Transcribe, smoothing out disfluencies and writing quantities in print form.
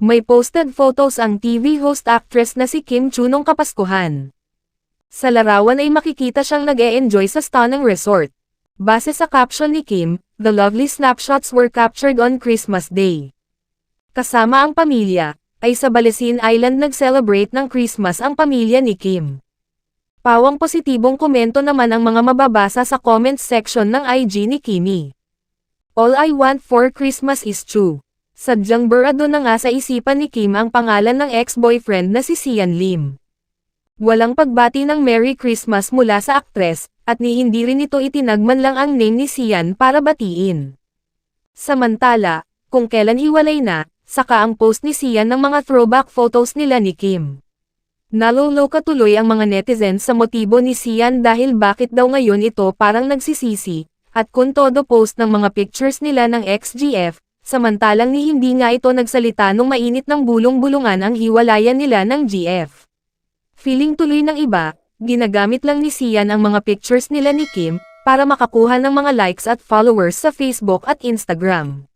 May posted photos ang TV host actress na si Kim Chu nung Kapaskuhan. Sa larawan ay makikita siyang nag-e-enjoy sa stunning resort. Base sa caption ni Kim, the lovely snapshots were captured on Christmas Day. Kasama ang pamilya, ay sa Balesin Island nag-celebrate ng Christmas ang pamilya ni Kim. Pawang positibong komento naman ang mga mababasa sa comments section ng IG ni Kimi. All I want for Christmas is Chu. Sadyang burado na nga sa isipan ni Kim ang pangalan ng ex-boyfriend na si Sian Lim. Walang pagbati ng Merry Christmas mula sa aktres, at ni hindi rin ito itinagman lang ang name ni Sian para batiin. Samantala, kung kailan hiwalay na, saka ang post ni Sian ng mga throwback photos nila ni Kim. Naloloka tuloy ang mga netizens sa motibo ni Sian dahil bakit daw ngayon ito parang nagsisisi, at kung todo post ng mga pictures nila ng ex-GF, samantalang ni hindi nga ito nagsalita nung mainit ng bulong-bulungan ang hiwalayan nila ng GF. Feeling tuloy ng iba, ginagamit lang ni Sian ang mga pictures nila ni Kim, para makakuha ng mga likes at followers sa Facebook at Instagram.